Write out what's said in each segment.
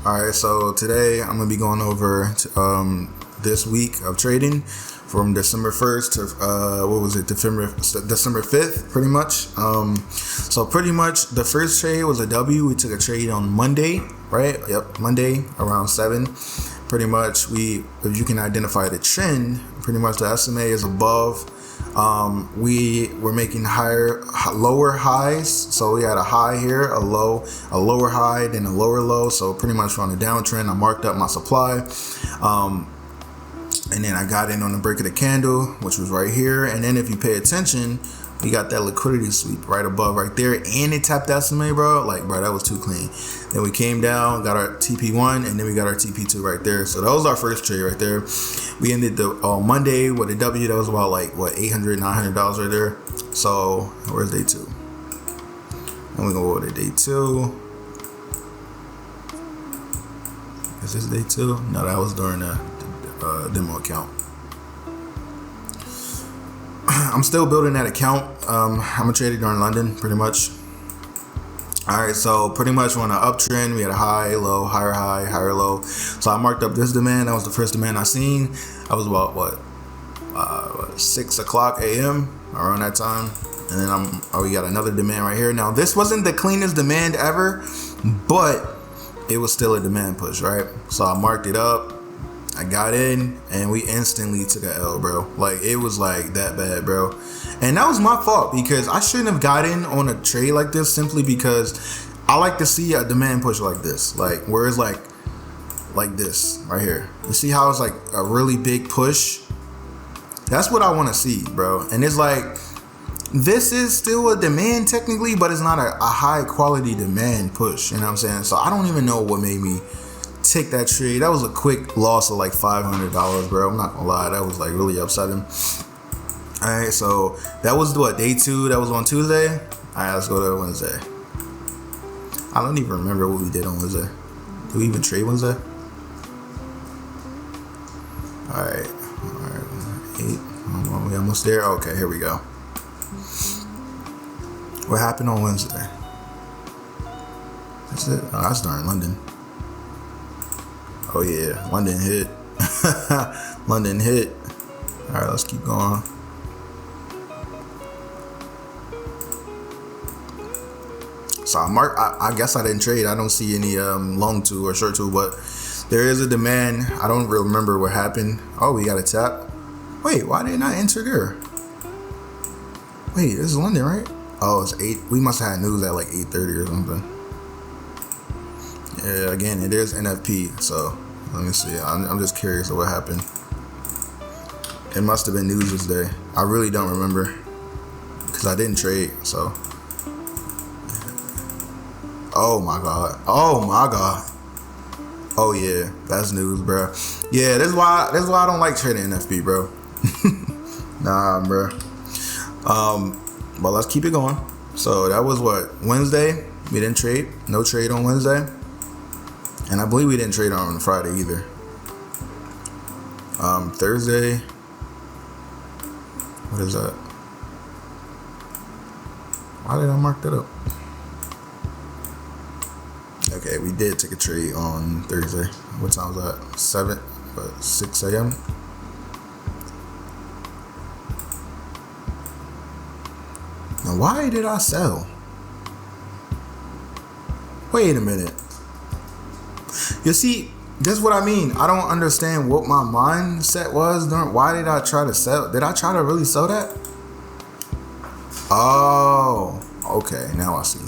Alright, so today I'm going to be going over this week of trading from December 1st to, December 5th, pretty much. So pretty much the first trade was a W. We took a trade on Monday, right? Yep, Monday around 7. Pretty much, if you can identify the trend, pretty much the SMA is above. We were making lower highs. So we had a high here, a lower high, then a lower low. So pretty much on a downtrend, I marked up my supply. And then I got in on the break of the candle, which was right here. And then if you pay attention, we got that liquidity sweep right above right there. And it tapped that SMA, bro. Like, bro, that was too clean. Then we came down, got our TP1, and then we got our TP2 right there. So that was our first trade right there. We ended the Monday with a W that was about like, $800, $900 right there. So where's day 2? And we go over to day 2. Is this day 2? No, that was during the demo account. I'm still building that account. I'm a trader during London, pretty much. All right, so pretty much we're on an uptrend. We had a high, low, higher low. So I marked up this demand. That was the first demand I seen. I was about 6 o'clock a.m. around that time, and then we got another demand right here. Now this wasn't the cleanest demand ever, but it was still a demand push, right? So I marked it up. I got in and we instantly took a L, bro. Like, it was like that bad, bro. And that was my fault because I shouldn't have got in on a trade like this, simply because I like to see a demand push like this, like where it's like this right here. You see how it's like a really big push? That's what I want to see, bro. And it's like, this is still a demand technically, but it's not a high quality demand push. You know what I'm saying? So I don't even know what made me take that trade. That was a quick loss of like $500, bro. I'm not gonna lie, that was like really upsetting. All right, so that was day 2. That was on Tuesday. All right, let's go to Wednesday. I don't even remember what we did on Wednesday. Did we even trade Wednesday? All right, 8. We almost there. Okay, here we go. What happened on Wednesday? That's it. Oh, that's during London. Oh yeah, London hit. London hit. All right, let's keep going. So I guess I didn't trade. I don't see any long two or short two, but there is a demand. I don't remember what happened. Oh, we got a tap. Wait, why didn't I enter there? Wait, this is London, right? Oh, it's 8. We must have had news at like 8:30 or something. Yeah, again, it is NFP, so let me see. I'm just curious of what happened. It must have been news this day. I really don't remember because I didn't trade. So, oh my god. Oh yeah, that's news, bro. Yeah, this is why I don't like trading NFP, bro. Nah, bro. But let's keep it going. So that was Wednesday. We didn't trade. No trade on Wednesday. And I believe we didn't trade on Friday either. Thursday. What is that? Why did I mark that up? Okay, we did take a trade on Thursday. What time was that? 6 a.m. Now, why did I sell? Wait a minute. You see, this is what I mean. I don't understand what my mindset was. Why did I try to sell? Did I try to really sell that? Oh, okay. Now I see.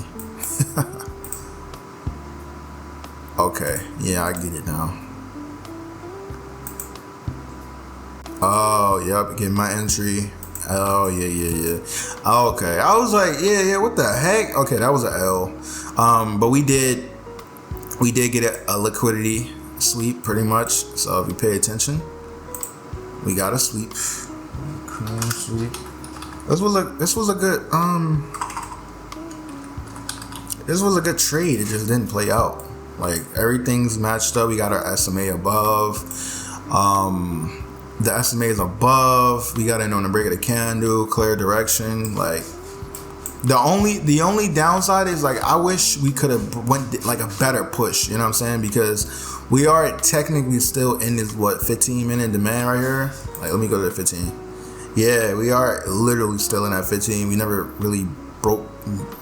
Okay. Yeah, I get it now. Oh, yep. Get my entry. Oh, yeah. Okay. I was like, yeah. What the heck? Okay, that was an L. But we did get a liquidity sweep pretty much. So if you pay attention, we got a sweep. This was a good trade. It just didn't play out. Like, everything's matched up. We got our SMA above. The SMA is above. We got in on the break of the candle, clear direction. Like, The only downside is like I wish we could have went like a better push. You know what I'm saying? Because we are technically still in this 15-minute demand right here. Like let me go to the 15. Yeah, we are literally still in that 15. We never really broke.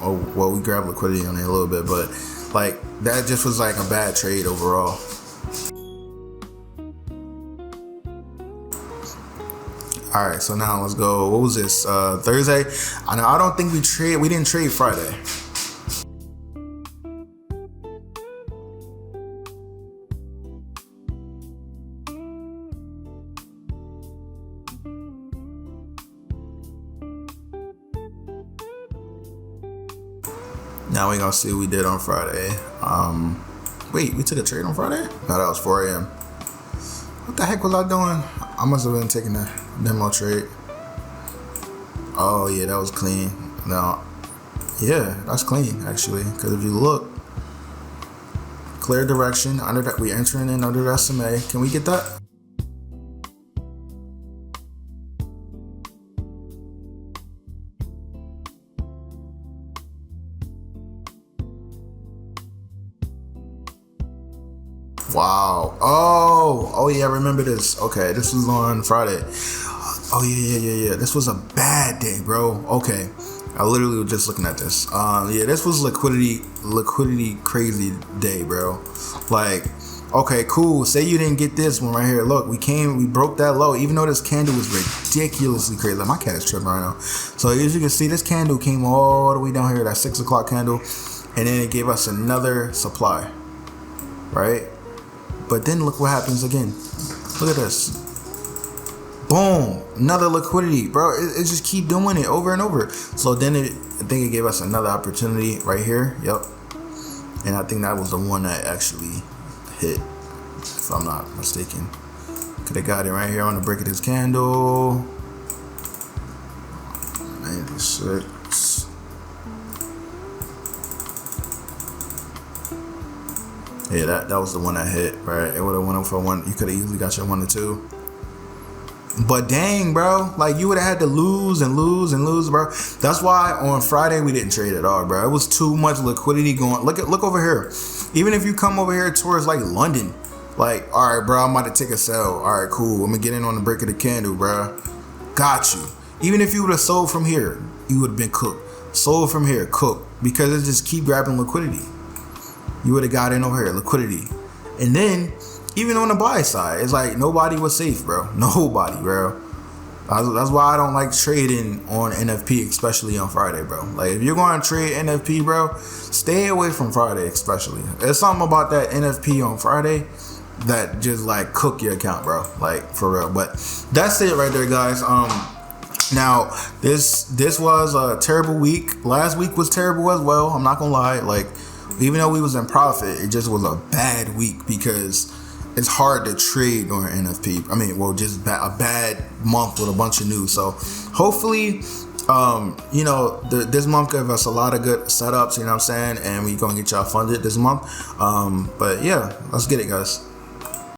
Oh well, we grabbed liquidity on it a little bit, but like that just was like a bad trade overall. All right, so now let's go. What was this? Thursday. I don't think we didn't trade Friday. Now we gonna see what we did on Friday. Wait, we took a trade on Friday? No, that was 4 a.m. What the heck was I doing? I must have been taking a demo trade. Oh yeah, that was clean. No, yeah, that's clean actually. Because if you look, clear direction under that, we entering in under the SMA. Can we get that? Wow. Oh yeah, I remember this. Okay, this was on Friday. Oh yeah. This was a bad day, bro. Okay. I literally was just looking at this. Yeah, this was liquidity crazy day, bro. Like, okay, cool. Say you didn't get this one right here. Look, we broke that low, even though this candle was ridiculously crazy. Like, my cat is tripping right now. So as you can see, this candle came all the way down here, that 6 o'clock candle, and then it gave us another supply, right? But then look what happens again. Look at this. Boom, another liquidity, bro. It just keep doing it over and over. So then I think it gave us another opportunity right here. Yep. And I think that was the one that actually hit, if I'm not mistaken. Could have got it right here on the break of this candle. 96. Yeah, that was the one that hit, right? It would have went up for one. You could have easily got your 1 or 2. But dang, bro, like you would have had to lose and lose and lose, bro. That's why on Friday we didn't trade at all, bro. It was too much liquidity going. Look over here. Even if you come over here towards like London, like, all right, bro, I'm about to take a sell. All right, cool. I'm gonna get in on the break of the candle, bro. Got you. Even if you would have sold from here, you would have been cooked. Sold from here, cooked, because it just keep grabbing liquidity. You would have got in over here, liquidity, and then. Even on the buy side, it's like nobody was safe, bro. Nobody, bro. That's why I don't like trading on NFP, especially on Friday, bro. Like, if you're going to trade NFP, bro, stay away from Friday, especially. There's something about that NFP on Friday that just, like, cook your account, bro. Like, for real. But that's it right there, guys. Now, this was a terrible week. Last week was terrible as well. I'm not going to lie. Like, even though we was in profit, it just was a bad week because it's hard to trade on NFP. I mean, well, just a bad month with a bunch of news. So hopefully, this month gave us a lot of good setups, you know what I'm saying? And we're going to get y'all funded this month. But yeah, let's get it, guys.